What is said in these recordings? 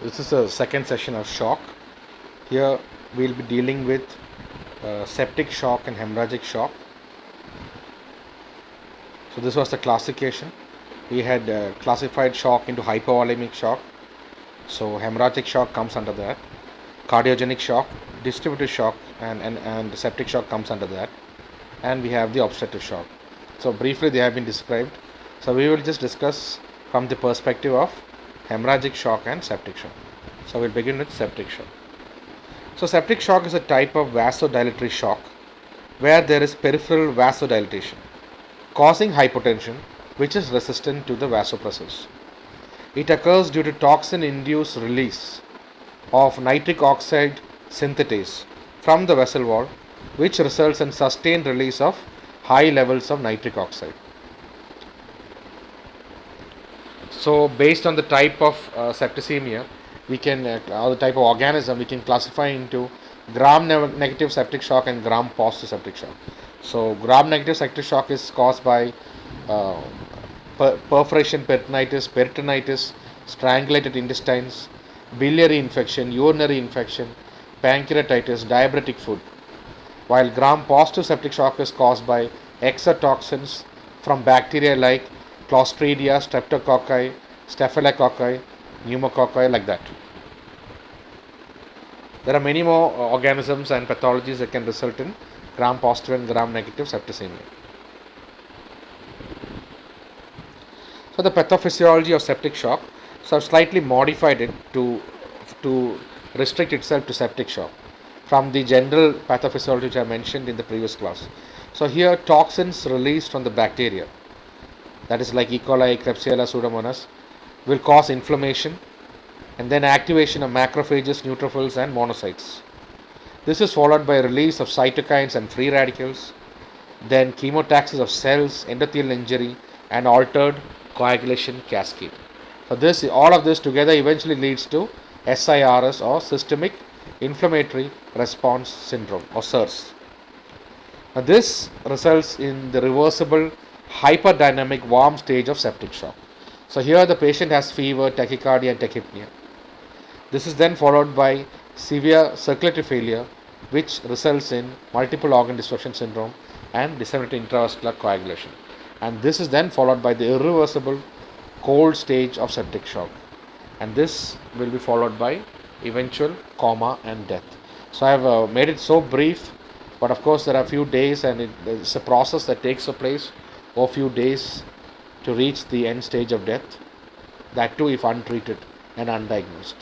This is a second session of shock. Here we'll be dealing with septic shock and hemorrhagic shock. So this was the classification. We had classified shock into hypovolemic shock. So hemorrhagic shock comes under that. Cardiogenic shock, distributive shock, and septic shock comes under that. And we have the obstructive shock. So briefly they have been described. So we will just discuss from the perspective of hemorrhagic shock and septic shock. So we'll begin with septic shock. So septic shock is a type of vasodilatory shock where there is peripheral vasodilatation causing hypotension which is resistant to the vasopressors. It occurs due to toxin induced release of nitric oxide synthetase from the vessel wall which results in sustained release of high levels of nitric oxide. So based on the type of septicemia, we can or the type of organism we can classify into gram negative septic shock and gram positive septic shock. So gram negative septic shock is caused by uh, perforation peritonitis, strangulated intestines, biliary infection, urinary infection, pancreatitis, diabetic food. While gram positive septic shock is caused by exotoxins from bacteria like Clostridia, Streptococci, Staphylococci, Pneumococci, like that. There are many more organisms and pathologies that can result in gram positive and gram negative septicemia. So the pathophysiology of septic shock, so I've slightly modified it to restrict itself to septic shock from the general pathophysiology which I mentioned in the previous class. So here toxins released from the bacteria, that is like E. coli, Klebsiella, Pseudomonas, will cause inflammation and then activation of macrophages, neutrophils and monocytes. This is followed by release of cytokines and free radicals, then chemotaxis of cells, endothelial injury and altered coagulation cascade. So all of this together eventually leads to SIRS or systemic inflammatory response syndrome or SIRS. Now this results in the reversible hyperdynamic warm stage of septic shock. So here the patient has fever, tachycardia and tachypnea. This is then followed by severe circulatory failure which results in multiple organ dysfunction syndrome and disseminated intravascular coagulation. And this is then followed by the irreversible cold stage of septic shock. And this will be followed by eventual coma and death. So I have made it so brief, but of course there are a few days and it's a process that takes place over a few days to reach the end stage of death, that too if untreated and undiagnosed.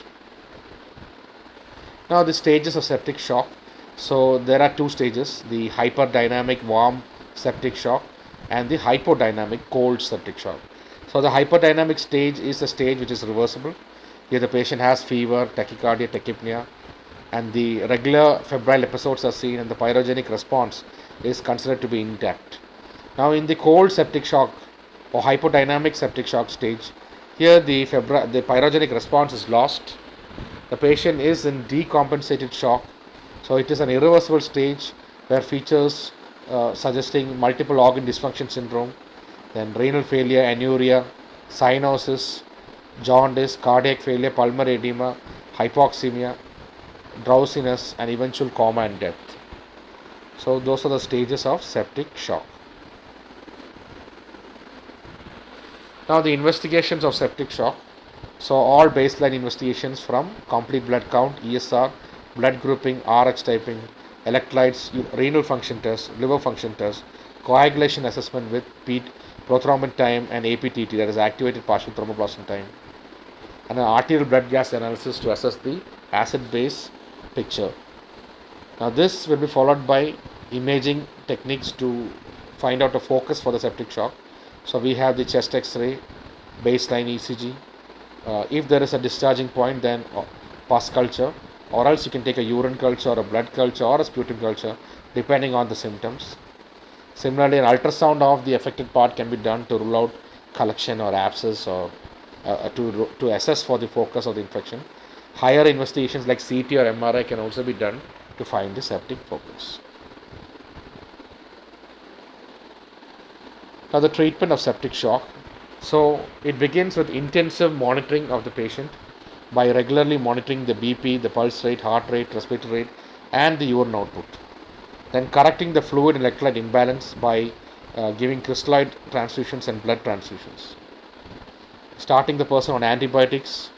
Now the stages of septic shock. So there are two stages, the hyperdynamic warm septic shock and the hypodynamic cold septic shock. So the hyperdynamic stage is a stage which is reversible. Here the patient has fever, tachycardia, tachypnea and the regular febrile episodes are seen and the pyrogenic response is considered to be intact. Now in the cold septic shock or hypodynamic septic shock stage, here the pyrogenic response is lost. The patient is in decompensated shock. So it is an irreversible stage where features suggesting multiple organ dysfunction syndrome, then renal failure, anuria, cyanosis, jaundice, cardiac failure, pulmonary edema, hypoxemia, drowsiness and eventual coma and death. So those are the stages of septic shock. Now the investigations of septic shock. So all baseline investigations from complete blood count, ESR, blood grouping, RH typing, electrolytes, renal function test, liver function test, coagulation assessment with prothrombin time and APTT, that is activated partial thromboplastin time, and an arterial blood gas analysis to assess the acid base picture. Now this will be followed by imaging techniques to find out a focus for the septic shock. So we have the chest X-ray, baseline ECG. If there is a discharging point, then pus culture, or else you can take a urine culture or a blood culture or a sputum culture depending on the symptoms. Similarly, an ultrasound of the affected part can be done to rule out collection or abscess or to assess for the focus of the infection. Higher investigations like CT or MRI can also be done to find the septic focus. Now the treatment of septic shock. So it begins with intensive monitoring of the patient by regularly monitoring the BP, the pulse rate, heart rate, respiratory rate, and the urine output. Then correcting the fluid and electrolyte imbalance by giving crystalloid transfusions and blood transfusions. Starting the person on antibiotics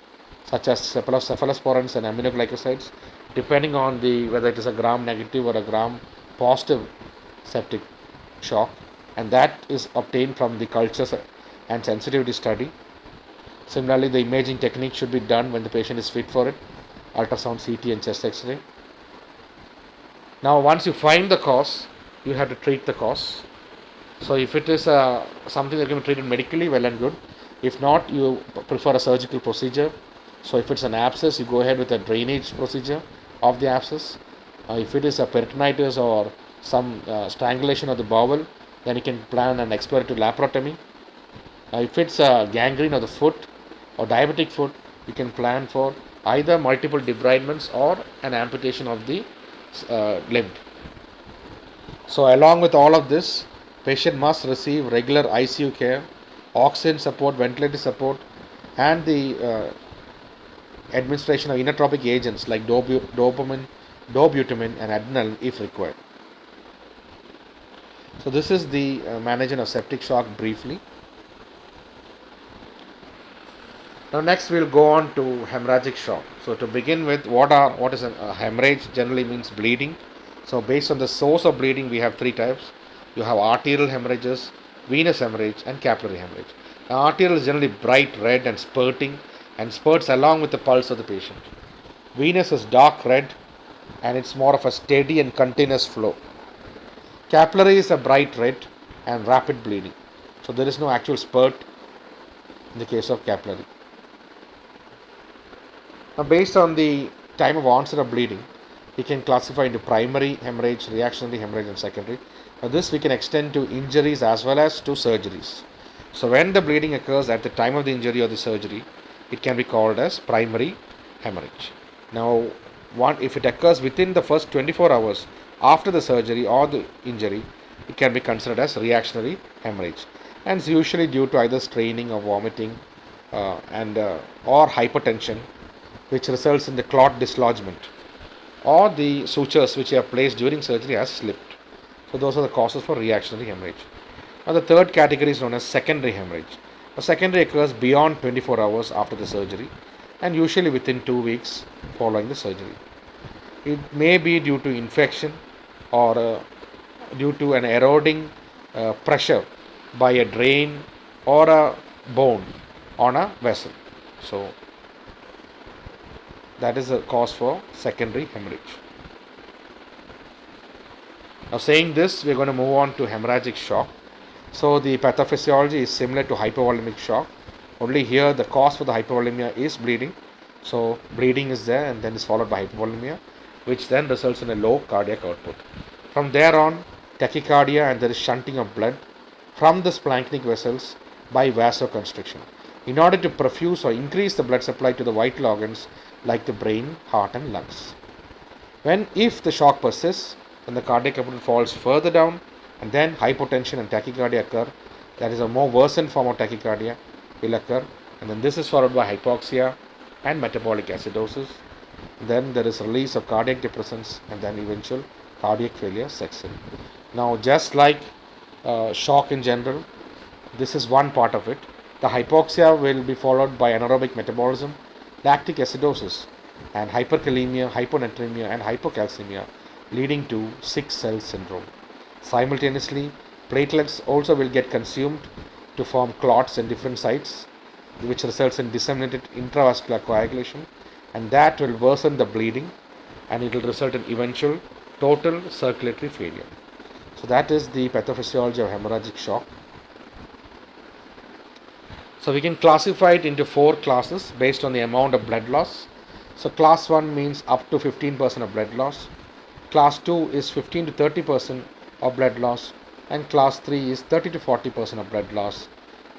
such as cephalosporins and aminoglycosides, depending on the whether it is a gram negative or a gram positive septic shock, and that is obtained from the cultures and sensitivity study. Similarly, the imaging technique should be done when the patient is fit for it, ultrasound, CT, and chest X-ray. Now, once you find the cause, you have to treat the cause. So, if it is something that can be treated medically, well and good. If not, you prefer a surgical procedure. So, if it's an abscess, you go ahead with a drainage procedure of the abscess. If it is a peritonitis or some strangulation of the bowel, then you can plan an exploratory laparotomy. If it's a gangrene of the foot or diabetic foot, you can plan for either multiple debridements or an amputation of the limb. So, along with all of this, patient must receive regular ICU care, oxygen support, ventilator support, and the administration of inotropic agents like dobutamine, and adrenaline if required. So, this is the management of septic shock briefly. Now, next we'll go on to hemorrhagic shock. So, to begin with, what is a hemorrhage? Generally means bleeding. So, based on the source of bleeding, we have three types. You have arterial hemorrhages, venous hemorrhage, and capillary hemorrhage. Now, arterial is generally bright red and spurting, and spurts along with the pulse of the patient. Venous is dark red, and it's more of a steady and continuous flow. Capillary is a bright red and rapid bleeding. So, there is no actual spurt in the case of capillary. Now, based on the time of onset of bleeding, we can classify into primary hemorrhage, reactionary hemorrhage, and secondary. Now, this we can extend to injuries as well as to surgeries. So, when the bleeding occurs at the time of the injury or the surgery, it can be called as primary hemorrhage. Now, if it occurs within the first 24 hours after the surgery or the injury, it can be considered as reactionary hemorrhage, and it's usually due to either straining or vomiting or hypertension, which results in the clot dislodgement, or the sutures which are placed during surgery has slipped. So, those are the causes for reactionary hemorrhage. Now, the third category is known as secondary hemorrhage. A secondary occurs beyond 24 hours after the surgery and usually within 2 weeks following the surgery. It may be due to infection or due to an eroding pressure by a drain or a bone on a vessel. So, that is the cause for secondary hemorrhage. Now, saying this, we are going to move on to hemorrhagic shock. So, the pathophysiology is similar to hypovolemic shock. Only here the cause for the hypovolemia is bleeding. So, bleeding is there and then is followed by hypovolemia, which then results in a low cardiac output. From there on, tachycardia, and there is shunting of blood from the splanchnic vessels by vasoconstriction in order to perfuse or increase the blood supply to the vital organs like the brain, heart, and lungs. If the shock persists, then the cardiac output falls further down, and then hypotension and tachycardia occur. That is a more worsened form of tachycardia will occur, and then this is followed by hypoxia and metabolic acidosis. Then there is release of cardiac depressants, and then eventual cardiac failure sets in. Now, just like shock in general, this is one part of it. The hypoxia will be followed by anaerobic metabolism, lactic acidosis, and hyperkalemia, hyponatremia, and hypocalcemia, leading to sick cell syndrome. Simultaneously, platelets also will get consumed to form clots in different sites, which results in disseminated intravascular coagulation, and that will worsen the bleeding, and it will result in eventual total circulatory failure. So, that is the pathophysiology of hemorrhagic shock. So, we can classify it into 4 classes based on the amount of blood loss. So, class 1 means up to 15% of blood loss, class 2 is 15 to 30% of blood loss, and class 3 is 30 to 40% of blood loss,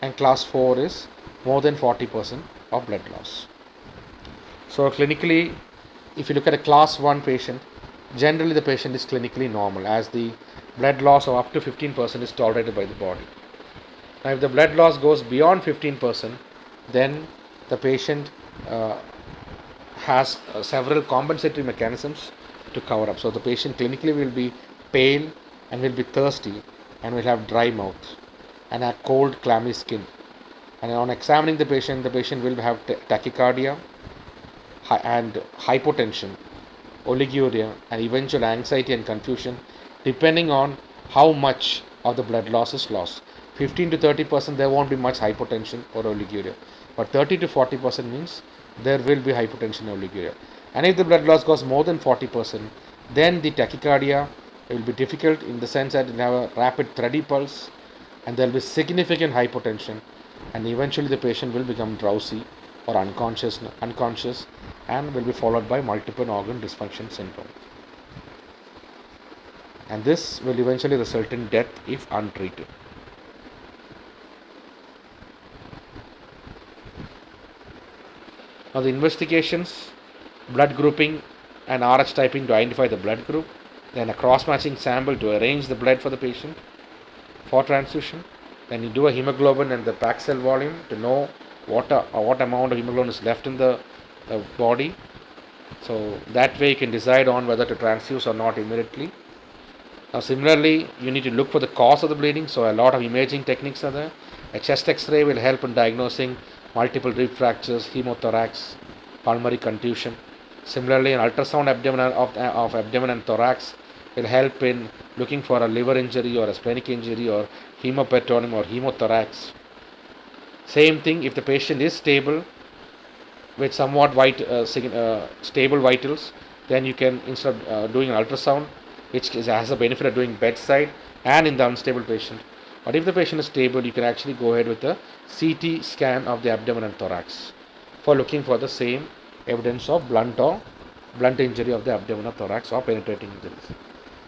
and class 4 is more than 40% of blood loss. So, clinically, if you look at a class 1 patient, generally the patient is clinically normal as the blood loss of up to 15% is tolerated by the body. Now, if the blood loss goes beyond 15%, then the patient has several compensatory mechanisms to cover up. So the patient clinically will be pale and will be thirsty and will have dry mouth and have cold, clammy skin. And on examining the patient will have tachycardia and hypotension, oliguria, and eventual anxiety and confusion, depending on how much of the blood loss is lost. 15 to 30% there won't be much hypotension or oliguria, but 30 to 40% means there will be hypotension or oliguria. And if the blood loss goes more than 40%, then the tachycardia will be difficult in the sense that it will have a rapid thready pulse and there will be significant hypotension, and eventually the patient will become drowsy or unconscious and will be followed by multiple organ dysfunction syndrome. And this will eventually result in death if untreated. Now the investigations, blood grouping and RH typing to identify the blood group, then a cross-matching sample to arrange the blood for the patient for transfusion. Then you do a hemoglobin and the packed cell volume to know what amount of hemoglobin is left in the body. So that way you can decide on whether to transfuse or not immediately. Now similarly, you need to look for the cause of the bleeding. So a lot of imaging techniques are there. A chest X-ray will help in diagnosing multiple rib fractures, hemothorax, pulmonary contusion. Similarly, an ultrasound of abdomen and thorax will help in looking for a liver injury or a splenic injury or hemoperitoneum or hemothorax. Same thing if the patient is stable with somewhat stable vitals, then you can, instead of doing an ultrasound, which has a benefit of doing bedside and in the unstable patient. But if the patient is stable, you can actually go ahead with a CT scan of the abdomen and thorax for looking for the same evidence of blunt injury of the abdomen or thorax or penetrating injuries.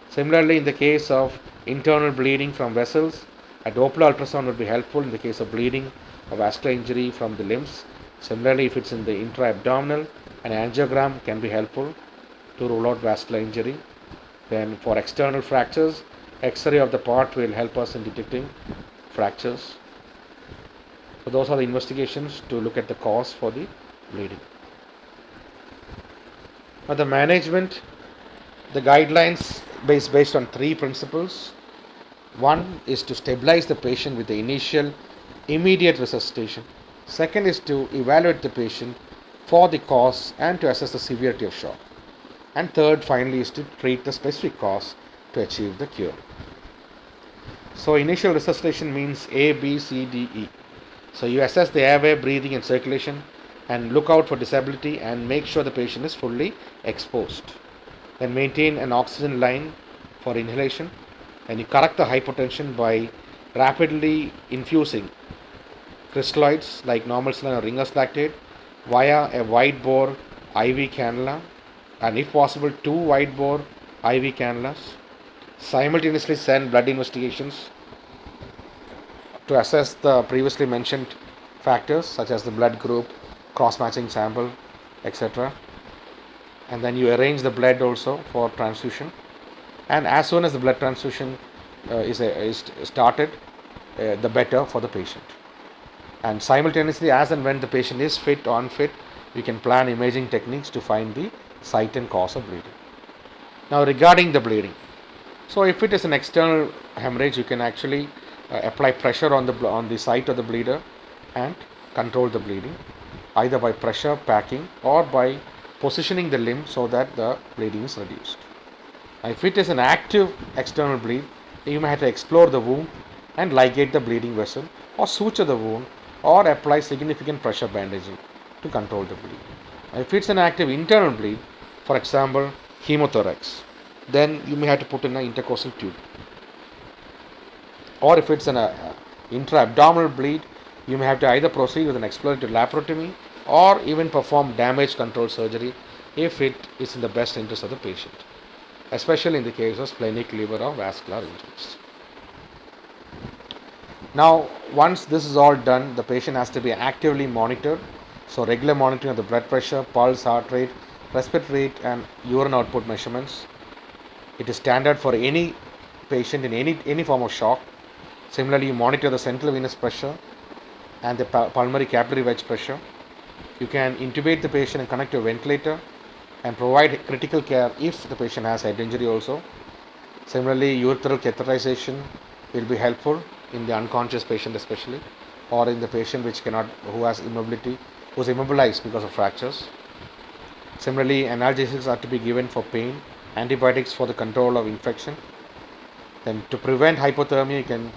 Similarly, in the case of internal bleeding from vessels, a Doppler ultrasound would be helpful in the case of bleeding or vascular injury from the limbs. Similarly, if it's in the intra-abdominal, an angiogram can be helpful to rule out vascular injury. Then for external fractures, X-ray of the part will help us in detecting fractures. So those are the investigations to look at the cause for the bleeding. Now the management, the guidelines based on three principles. One is to stabilize the patient with the initial immediate resuscitation. Second is to evaluate the patient for the cause and to assess the severity of shock. And third, finally, is to treat the specific cause to achieve the cure. So initial resuscitation means A, B, C, D, E. So you assess the airway, breathing and circulation and look out for disability and make sure the patient is fully exposed. Then maintain an oxygen line for inhalation, and you correct the hypotension by rapidly infusing crystalloids like normal saline or Ringer's lactate via a wide bore IV cannula, and if possible 2 wide bore IV cannulas. Simultaneously send blood investigations to assess the previously mentioned factors such as the blood group, cross-matching sample, etc. And then you arrange the blood also for transfusion. And as soon as the blood transfusion is started, the better for the patient. And simultaneously, as and when the patient is fit or unfit, we can plan imaging techniques to find the site and cause of bleeding. Now regarding the bleeding, so if it is an external hemorrhage, you can actually apply pressure on the site of the bleeder and control the bleeding, either by pressure packing or by positioning the limb so that the bleeding is reduced. Now, if it is an active external bleed, you may have to explore the wound and ligate the bleeding vessel or suture the wound or apply significant pressure bandaging to control the bleed. Now, if it's an active internal bleed, for example hemothorax, then you may have to put in an intercostal tube. Or if it's an intra-abdominal bleed, you may have to either proceed with an exploratory laparotomy or even perform damage control surgery if it is in the best interest of the patient, especially in the case of splenic, liver or vascular injuries. Now, once this is all done, the patient has to be actively monitored. So regular monitoring of the blood pressure, pulse, heart rate, respiratory rate and urine output measurements. It is standard for any patient in any form of shock. Similarly, you monitor the central venous pressure and the pulmonary capillary wedge pressure. You can intubate the patient and connect to a ventilator and provide critical care if the patient has head injury also. Similarly, urethral catheterization will be helpful in the unconscious patient especially, or in the patient who has immobility, who is immobilized because of fractures. Similarly, analgesics are to be given for pain, antibiotics for the control of infection. Then to prevent hypothermia, you can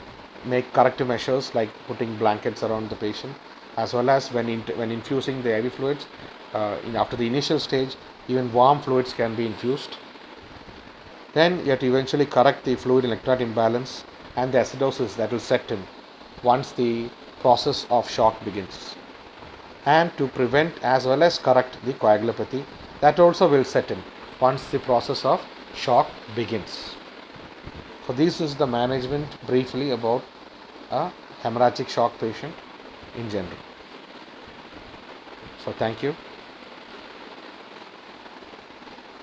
make corrective measures like putting blankets around the patient, as well as when infusing the IV fluids. After the initial stage, even warm fluids can be infused. Then you have to eventually correct the fluid electrolyte imbalance and the acidosis that will set in once the process of shock begins. And to prevent as well as correct the coagulopathy that also will set in once the process of shock begins. So this is the management briefly about a hemorrhagic shock patient in general. So thank you.